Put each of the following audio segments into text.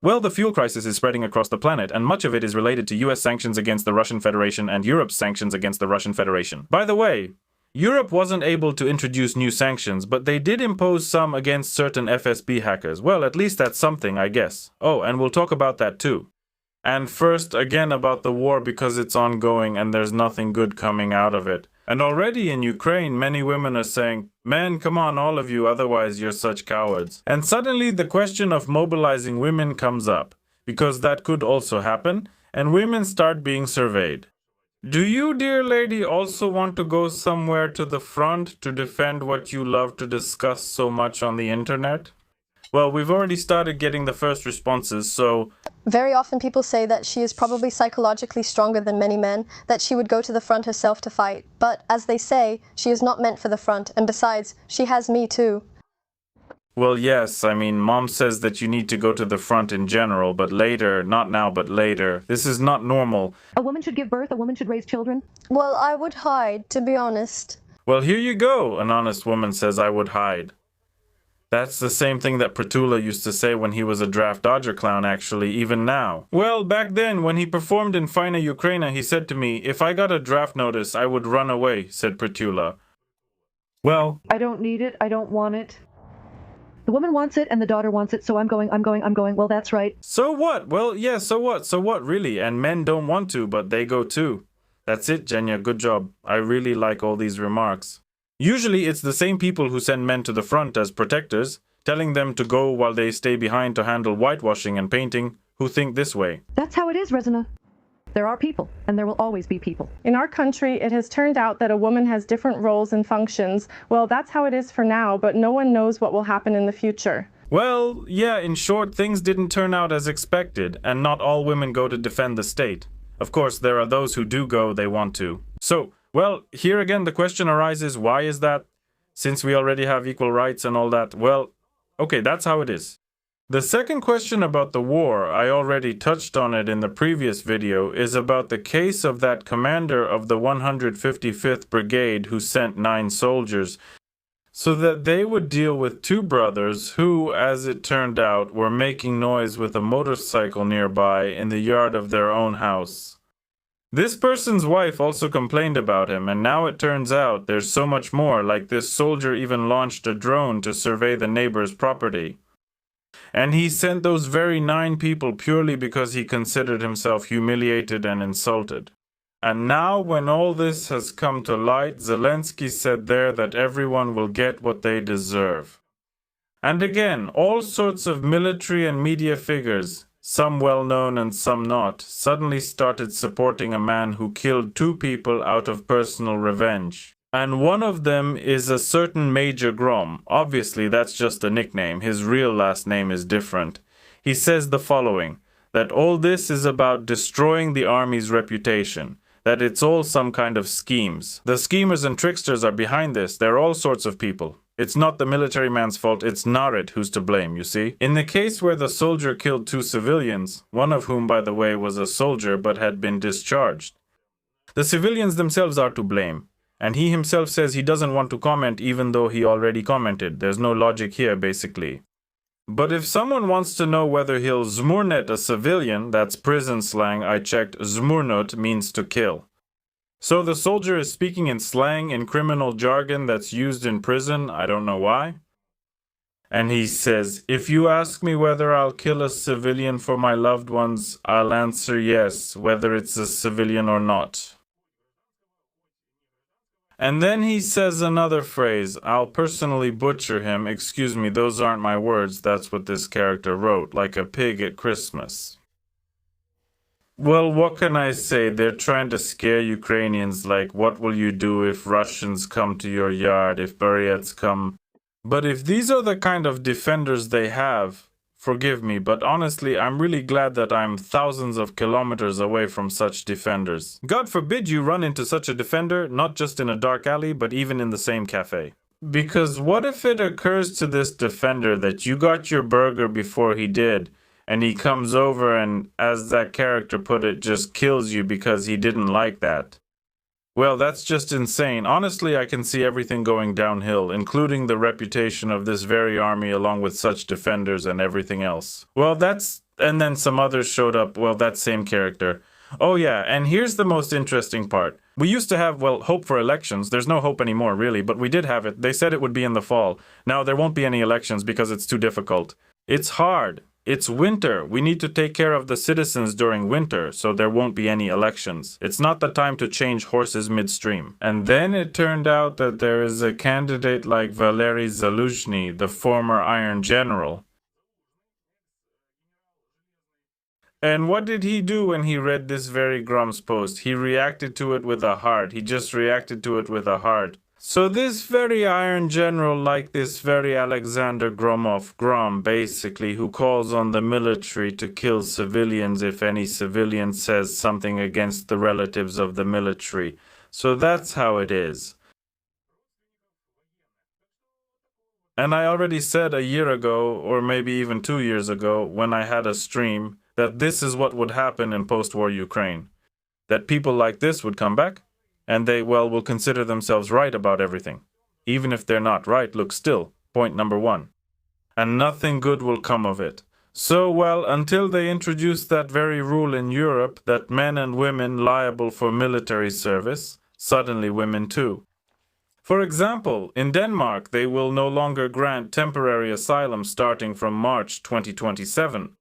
Well, the fuel crisis is spreading across the planet, and much of it is related to US sanctions against the Russian Federation and Europe's sanctions against the Russian Federation. By the way, Europe wasn't able to introduce new sanctions, but they did impose some against certain FSB hackers. Well, at least that's something, I guess. Oh, and we'll talk about that too. And first, again about the war because it's ongoing and there's nothing good coming out of it. And already in Ukraine, many women are saying, "Man, come on, all of you, otherwise you're such cowards." And suddenly the question of mobilizing women comes up, because that could also happen, and women start being surveyed. Do you, dear lady, also want to go somewhere to the front to defend what you love to discuss so much on the internet? Well, we've already started getting the first responses, so... Very often people say that she is probably psychologically stronger than many men, that she would go to the front herself to fight. But, as they say, she is not meant for the front, and besides, she has me too. Well, yes, I mean, Mom says that you need to go to the front in general, but later, not now, but later. This is not normal. A woman should give birth, a woman should raise children. Well, I would hide, to be honest. Well, here you go, an honest woman says I would hide. That's the same thing that Pratula used to say when he was a draft dodger clown, actually, even now. Well, back then, when he performed in Fina Ukraina, he said to me, "If I got a draft notice, I would run away," said Pratula. Well, I don't need it, I don't want it. The woman wants it and the daughter wants it, so I'm going. Well, that's right. So what? Well, yeah, so what, really? And men don't want to, but they go too. That's it, Jenya, good job. I really like all these remarks. Usually it's the same people who send men to the front as protectors, telling them to go while they stay behind to handle whitewashing and painting, who think this way. That's how it is, Rezina. There are people, and there will always be people. In our country, it has turned out that a woman has different roles and functions. Well, that's how it is for now, but no one knows what will happen in the future. Well, yeah, in short, things didn't turn out as expected, and not all women go to defend the state. Of course, there are those who do go, they want to. So, well, here again the question arises, why is that? Since we already have equal rights and all that, well, okay, that's how it is. The second question about the war, I already touched on it in the previous video, is about the case of that commander of the 155th Brigade who sent 9 soldiers, so that they would deal with 2 brothers who, as it turned out, were making noise with a motorcycle nearby in the yard of their own house. This person's wife also complained about him, and now it turns out there's so much more, like this soldier even launched a drone to survey the neighbor's property. And he sent those very 9 people purely because he considered himself humiliated and insulted. And now when all this has come to light, Zelensky said there that everyone will get what they deserve. And again, all sorts of military and media figures, some well-known and some not, suddenly started supporting a man who killed 2 people out of personal revenge. And one of them is a certain Major Grom. Obviously, that's just a nickname. His real last name is different. He says the following, that all this is about destroying the army's reputation, that it's all some kind of schemes. The schemers and tricksters are behind this. They're all sorts of people. It's not the military man's fault, it's Narit who's to blame, you see? In the case where the soldier killed 2 civilians, one of whom, by the way, was a soldier but had been discharged, the civilians themselves are to blame. And he himself says he doesn't want to comment even though he already commented. There's no logic here, basically. But if someone wants to know whether he'll zmurnet a civilian, that's prison slang, I checked, zmurnut means to kill. So the soldier is speaking in slang, in criminal jargon that's used in prison, I don't know why. And he says, if you ask me whether I'll kill a civilian for my loved ones, I'll answer yes, whether it's a civilian or not. And then he says another phrase, I'll personally butcher him, excuse me, those aren't my words, that's what this character wrote, like a pig at Christmas. Well, what can I say? They're trying to scare Ukrainians like, what will you do if Russians come to your yard, if Buryats come? But if these are the kind of defenders they have, forgive me, but honestly, I'm really glad that I'm thousands of kilometers away from such defenders. God forbid you run into such a defender, not just in a dark alley, but even in the same cafe. Because what if it occurs to this defender that you got your burger before he did, and he comes over and, as that character put it, just kills you because he didn't like that? Well, that's just insane. Honestly, I can see everything going downhill, including the reputation of this very army along with such defenders and everything else. Well, that's And then some others showed up, well, that same character. Oh yeah, and here's the most interesting part. We used to have, well, hope for elections. There's no hope anymore, really, but we did have it. They said it would be in the fall. Now there won't be any elections because it's too difficult. It's hard. It's winter. We need to take care of the citizens during winter, so there won't be any elections. It's not the time to change horses midstream. And then it turned out that there is a candidate like Valery Zaluzhny, the former Iron General. And what did he do when he read this very Grom's post? He reacted to it with a heart. He just reacted to it with a heart. So this very Iron General, like this very Alexander Grom, basically, who calls on the military to kill civilians if any civilian says something against the relatives of the military. So that's how it is. And I already said a year ago, or maybe even 2 years ago, when I had a stream, that this is what would happen in post-war Ukraine. That people like this would come back, and they, well, will consider themselves right about everything. Even if they're not right, look still. Point number 1. And nothing good will come of it. So, well, until they introduce that very rule in Europe that men and women liable for military service, suddenly women too. For example, in Denmark, they will no longer grant temporary asylum starting from March 2027.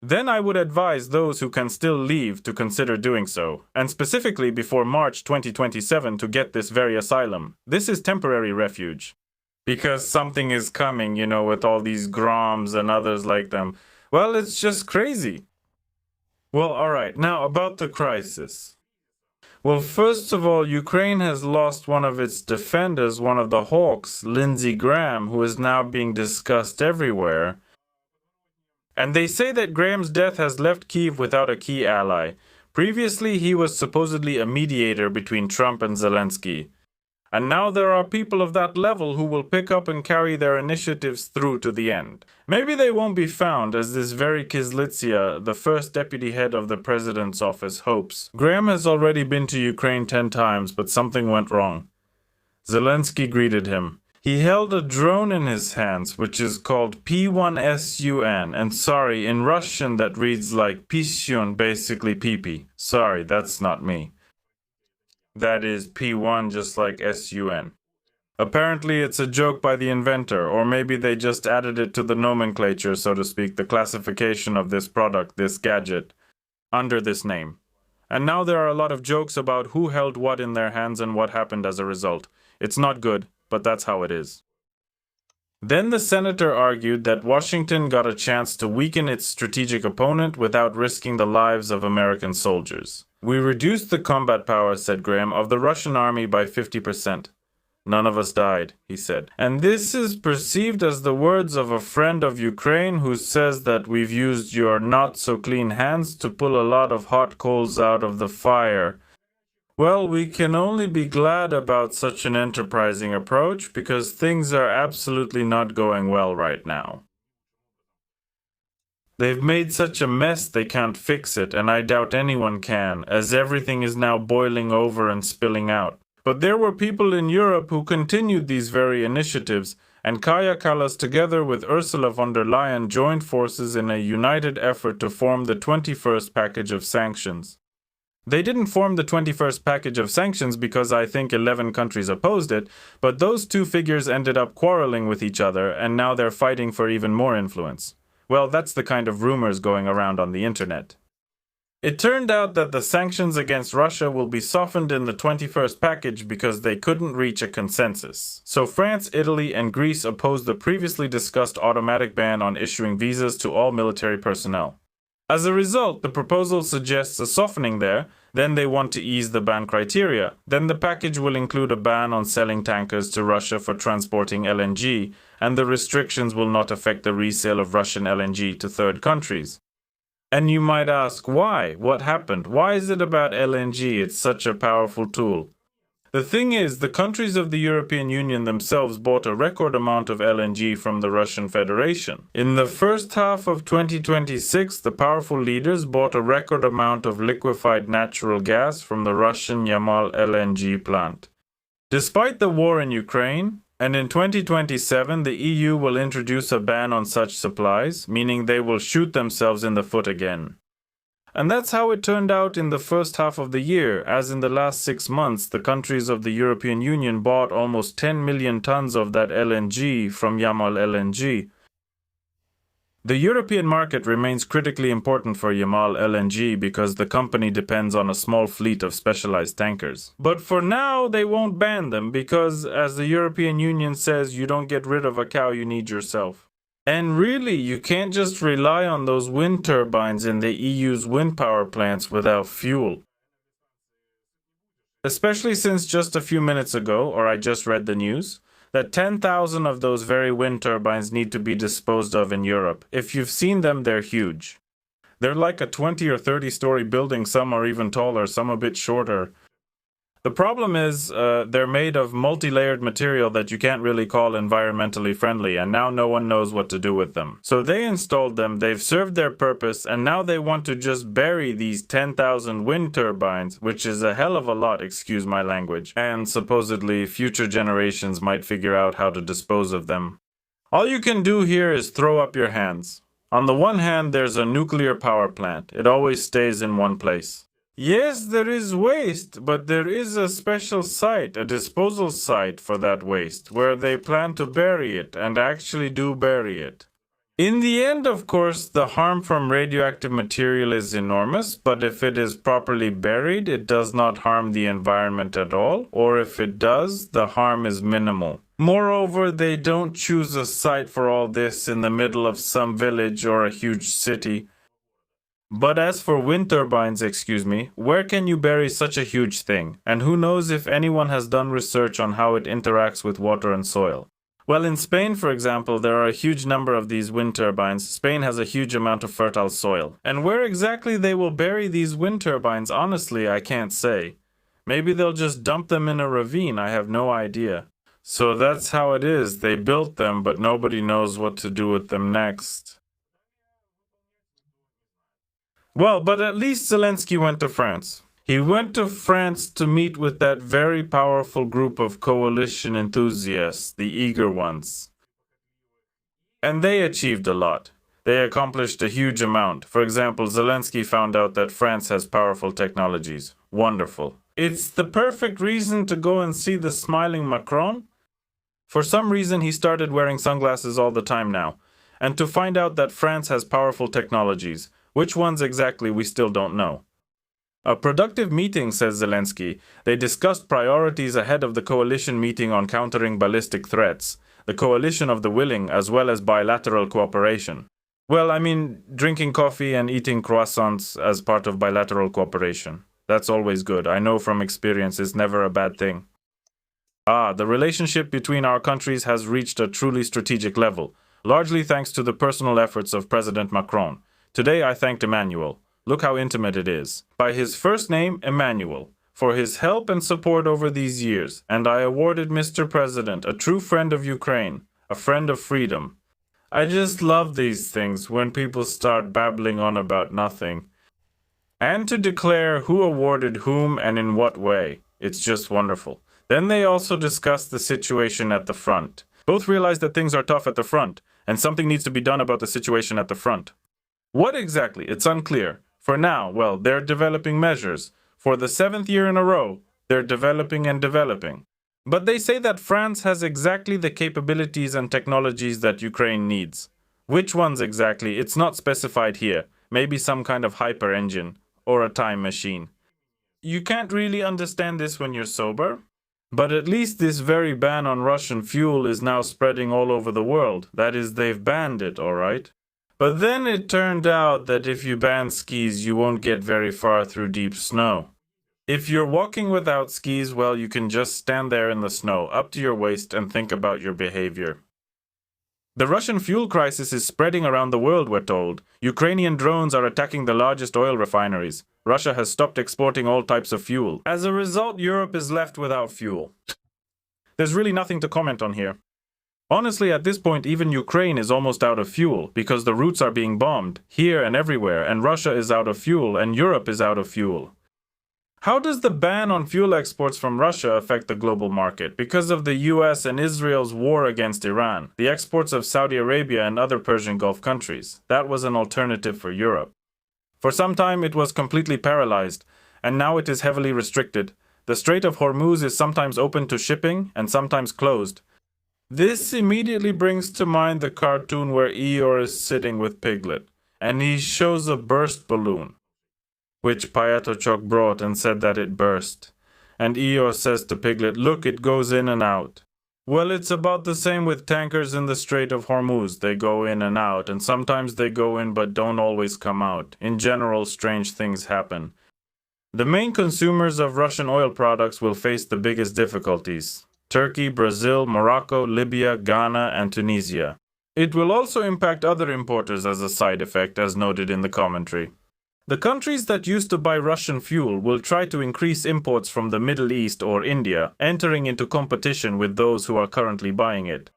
Then I would advise those who can still leave to consider doing so, and specifically before March 2027 to get this very asylum. This is temporary refuge. Because something is coming, you know, with all these Groms and others like them. Well, it's just crazy. Well, alright, now about the crisis. Well, first of all, Ukraine has lost one of its defenders, one of the hawks, Lindsey Graham, who is now being discussed everywhere. And they say that Graham's death has left Kyiv without a key ally. Previously, he was supposedly a mediator between Trump and Zelensky. And now there are people of that level who will pick up and carry their initiatives through to the end. Maybe they won't be found, as this very Kyslytsya, the first deputy head of the president's office, hopes. Graham has already been to Ukraine 10 times, but something went wrong. Zelensky greeted him. He held a drone in his hands, which is called P1SUN, and sorry, in Russian that reads like Pisyun, basically pee-pee. Sorry, that's not me. That is P1 just like SUN. Apparently it's a joke by the inventor, or maybe they just added it to the nomenclature, so to speak, the classification of this product, this gadget, under this name. And now there are a lot of jokes about who held what in their hands and what happened as a result. It's not good, but that's how it is. Then the senator argued that Washington got a chance to weaken its strategic opponent without risking the lives of American soldiers. We reduced the combat power, said Graham, of the Russian army by 50%. None of us died, he said. And this is perceived as the words of a friend of Ukraine who says that we've used your not-so-clean hands to pull a lot of hot coals out of the fire. Well, we can only be glad about such an enterprising approach because things are absolutely not going well right now. They've made such a mess they can't fix it, and I doubt anyone can, as everything is now boiling over and spilling out. But there were people in Europe who continued these very initiatives, and Kaja Kallas together with Ursula von der Leyen joined forces in a united effort to form the 21st package of sanctions. They didn't form the 21st package of sanctions because I think 11 countries opposed it, but those two figures ended up quarreling with each other, and now they're fighting for even more influence. Well, that's the kind of rumors going around on the internet. It turned out that the sanctions against Russia will be softened in the 21st package because they couldn't reach a consensus. So France, Italy, and Greece opposed the previously discussed automatic ban on issuing visas to all military personnel. As a result, the proposal suggests a softening there, then they want to ease the ban criteria. Then the package will include a ban on selling tankers to Russia for transporting LNG, and the restrictions will not affect the resale of Russian LNG to third countries. And you might ask, why? What happened? Why is it about LNG? It's such a powerful tool. The thing is, the countries of the European Union themselves bought a record amount of LNG from the Russian Federation. In the first half of 2026, the powerful leaders bought a record amount of liquefied natural gas from the Russian Yamal LNG plant. Despite the war in Ukraine, And in 2027, the EU will introduce a ban on such supplies, meaning they will shoot themselves in the foot again. And that's how it turned out in the first half of the year, as in the last 6 months, the countries of the European Union bought almost 10 million tons of that LNG from Yamal LNG. The European market remains critically important for Yamal LNG because the company depends on a small fleet of specialized tankers. But for now, they won't ban them because, as the European Union says, you don't get rid of a cow you need yourself. And really, you can't just rely on those wind turbines in the EU's wind power plants without fuel. Especially since just a few minutes ago, or I just read the news, that 10,000 of those very wind turbines need to be disposed of in Europe. If you've seen them, they're huge. They're like a 20 or 30-story building, some are even taller, some a bit shorter. The problem is they're made of multi-layered material that you can't really call environmentally friendly, and now no one knows what to do with them. So they installed them, they've served their purpose, and now they want to just bury these 10,000 wind turbines, which is a hell of a lot, excuse my language, and supposedly future generations might figure out how to dispose of them. All you can do here is throw up your hands. On the one hand, there's a nuclear power plant. It always stays in one place. Yes, there is waste, but there is a special site, a disposal site for that waste, where they plan to bury it and actually do bury it. In the end, of course, the harm from radioactive material is enormous, but if it is properly buried, it does not harm the environment at all, or if it does, the harm is minimal. Moreover, they don't choose a site for all this in the middle of some village or a huge city. But as for wind turbines, where can you bury such a huge thing? And who knows if anyone has done research on how it interacts with water and soil? Well, in Spain, for example, there are a huge number of these wind turbines. Spain has a huge amount of fertile soil. And where exactly they will bury these wind turbines, honestly, I can't say. Maybe they'll just dump them in a ravine, I have no idea. So that's how it is. They built them, but nobody knows what to do with them next. Well, but at least Zelensky went to France. He went to France to meet with that very powerful group of coalition enthusiasts, the eager ones. And they achieved a lot. They accomplished a huge amount. For example, Zelensky found out that France has powerful technologies. Wonderful. It's the perfect reason to go and see the smiling Macron. For some reason, he started wearing sunglasses all the time now. And to find out that France has powerful technologies. Which ones exactly, we still don't know. A productive meeting, says Zelensky. They discussed priorities ahead of the coalition meeting on countering ballistic threats, the coalition of the willing, as well as bilateral cooperation. Well, I mean, drinking coffee and eating croissants as part of bilateral cooperation. That's always good. I know from experience it's never a bad thing. The relationship between our countries has reached a truly strategic level, largely thanks to the personal efforts of President Macron. Today I thanked Emmanuel. Look how intimate it is. By his first name, Emmanuel, for his help and support over these years, and I awarded Mr. President, a true friend of Ukraine, a friend of freedom. I just love these things when people start babbling on about nothing. And to declare who awarded whom and in what way. It's just wonderful. Then they also discussed the situation at the front. Both realized that things are tough at the front, and something needs to be done about the situation at the front. What exactly? It's unclear. For now, well, they're developing measures. For the 7th year in a row, they're developing and developing. But they say that France has exactly the capabilities and technologies that Ukraine needs. Which ones exactly? It's not specified here. Maybe some kind of hyper engine or a time machine. You can't really understand this when you're sober. But at least this very ban on Russian fuel is now spreading all over the world. That is, they've banned it, all right? But then it turned out that if you ban skis, you won't get very far through deep snow. If you're walking without skis, well, you can just stand there in the snow, up to your waist, and think about your behavior. The Russian fuel crisis is spreading around the world, we're told. Ukrainian drones are attacking the largest oil refineries. Russia has stopped exporting all types of fuel. As a result, Europe is left without fuel. There's really nothing to comment on here. Honestly, at this point, even Ukraine is almost out of fuel, because the routes are being bombed, here and everywhere, and Russia is out of fuel, and Europe is out of fuel. How does the ban on fuel exports from Russia affect the global market? Because of the US and Israel's war against Iran, the exports of Saudi Arabia and other Persian Gulf countries, that was an alternative for Europe. For some time it was completely paralyzed, and now it is heavily restricted. The Strait of Hormuz is sometimes open to shipping and sometimes closed. This immediately brings to mind the cartoon where Eeyore is sitting with Piglet, and he shows a burst balloon, which Payatochok brought and said that it burst. And Eeyore says to Piglet, look, it goes in and out. Well, it's about the same with tankers in the Strait of Hormuz. They go in and out, and sometimes they go in but don't always come out. In general, strange things happen. The main consumers of Russian oil products will face the biggest difficulties: Turkey, Brazil, Morocco, Libya, Ghana, and Tunisia. It will also impact other importers as a side effect, as noted in the commentary. The countries that used to buy Russian fuel will try to increase imports from the Middle East or India, entering into competition with those who are currently buying it.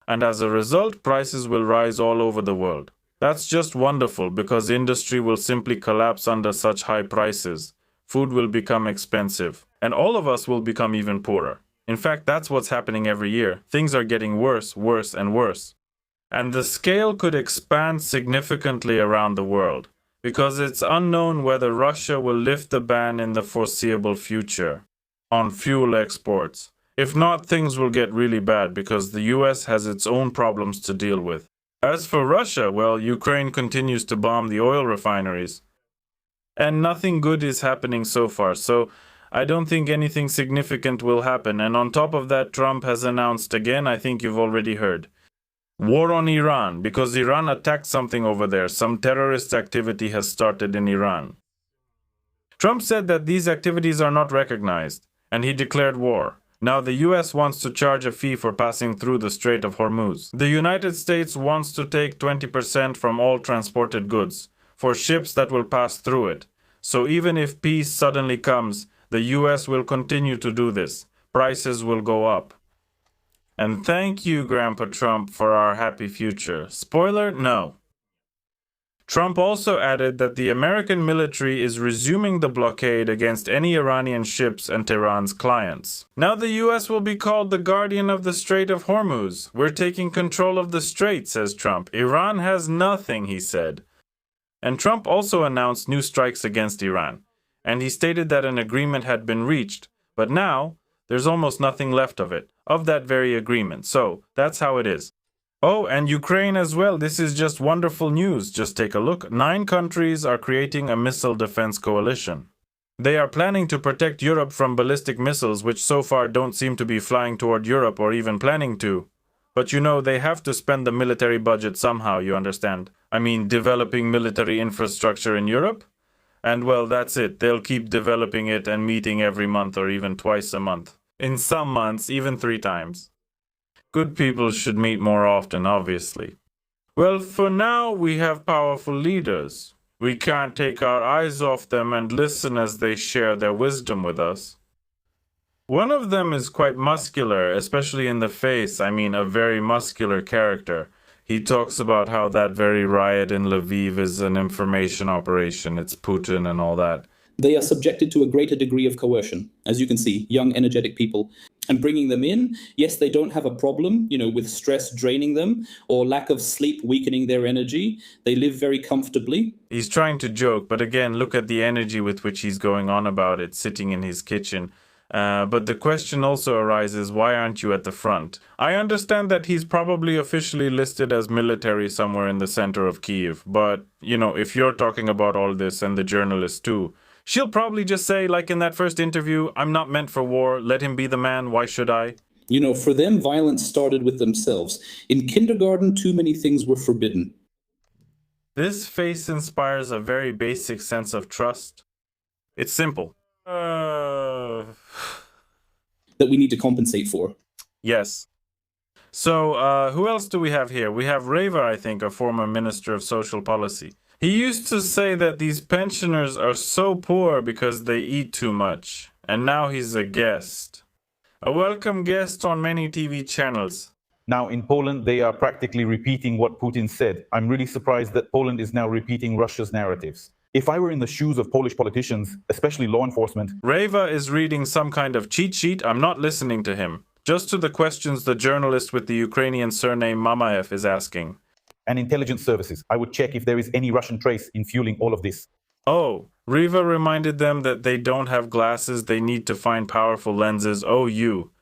And as a result, prices will rise all over the world. That's just wonderful, because industry will simply collapse under such high prices. Food will become expensive, and all of us will become even poorer. In fact, that's what's happening every year. Things are getting worse, worse, and worse. And the scale could expand significantly around the world, because it's unknown whether Russia will lift the ban in the foreseeable future on fuel exports. If not, things will get really bad, because the US has its own problems to deal with. As for Russia, well, Ukraine continues to bomb the oil refineries. And nothing good is happening so far, so I don't think anything significant will happen. And on top of that, Trump has announced again, I think you've already heard, war on Iran, because Iran attacked something over there. Some terrorist activity has started in Iran. Trump said that these activities are not recognized, and he declared war. Now the US wants to charge a fee for passing through the Strait of Hormuz. The United States wants to take 20% from all transported goods for ships that will pass through it. So even if peace suddenly comes, the US will continue to do this. Prices will go up. And thank you, Grandpa Trump, for our happy future. Spoiler? No. Trump also added that the American military is resuming the blockade against any Iranian ships and Tehran's clients. Now the US will be called the guardian of the Strait of Hormuz. We're taking control of the strait, says Trump. Iran has nothing, he said. And Trump also announced new strikes against Iran. And he stated that an agreement had been reached. But now, there's almost nothing left of it, of that very agreement. So, that's how it is. Oh, and Ukraine as well. This is just wonderful news. Just take a look. 9 countries are creating a missile defense coalition. They are planning to protect Europe from ballistic missiles, which so far don't seem to be flying toward Europe or even planning to. But you know, they have to spend the military budget somehow, you understand. I mean, developing military infrastructure in Europe? And well, that's it. They'll keep developing it and meeting every month or even twice a month. In some months, even 3 times. Good people should meet more often, obviously. Well, for now, we have powerful leaders. We can't take our eyes off them and listen as they share their wisdom with us. One of them is quite muscular, especially in the face. I mean, a very muscular character. He talks about how that very riot in Lviv is an information operation. It's Putin and all that. They are subjected to a greater degree of coercion. As you can see, young, energetic people. And bringing them in, yes, they don't have a problem, with stress draining them or lack of sleep weakening their energy. They live very comfortably. He's trying to joke, but again, look at the energy with which he's going on about it, sitting in his kitchen. But the question also arises, why aren't you at the front? I understand that he's probably officially listed as military somewhere in the center of Kyiv. But, if you're talking about all this and the journalist too, she'll probably just say, like in that first interview, I'm not meant for war, let him be the man, why should I? For them, violence started with themselves. In kindergarten, too many things were forbidden. This face inspires a very basic sense of trust. It's simple. That we need to compensate for. Yes. So, who else do we have here? We have Reva, I think, a former Minister of Social Policy. He used to say that these pensioners are so poor because they eat too much. And now he's a guest. A welcome guest on many TV channels. Now, in Poland, they are practically repeating what Putin said. I'm really surprised that Poland is now repeating Russia's narratives. If I were in the shoes of Polish politicians, especially law enforcement, Reva is reading some kind of cheat sheet. I'm not listening to him. Just to the questions the journalist with the Ukrainian surname Mamaev is asking. and intelligence services, I would check if there is any Russian trace in fueling all of this. Oh, Riva reminded them that they don't have glasses, they need to find powerful lenses. Oh,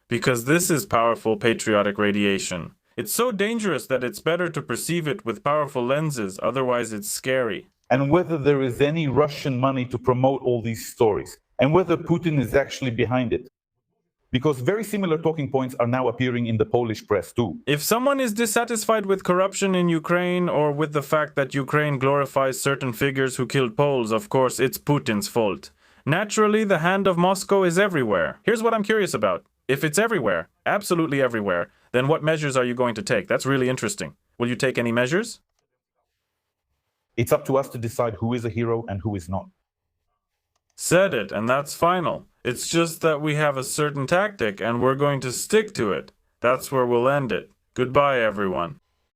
because this is powerful patriotic radiation. It's so dangerous that it's better to perceive it with powerful lenses, otherwise it's scary. And whether there is any Russian money to promote all these stories, and whether Putin is actually behind it. Because very similar talking points are now appearing in the Polish press too. If someone is dissatisfied with corruption in Ukraine or with the fact that Ukraine glorifies certain figures who killed Poles, of course it's Putin's fault. Naturally, the hand of Moscow is everywhere. Here's what I'm curious about. If it's everywhere, absolutely everywhere, then what measures are you going to take? That's really interesting. Will you take any measures? It's up to us to decide who is a hero and who is not. Said it, and that's final. It's just that we have a certain tactic and we're going to stick to it. That's where we'll end it. Goodbye, everyone.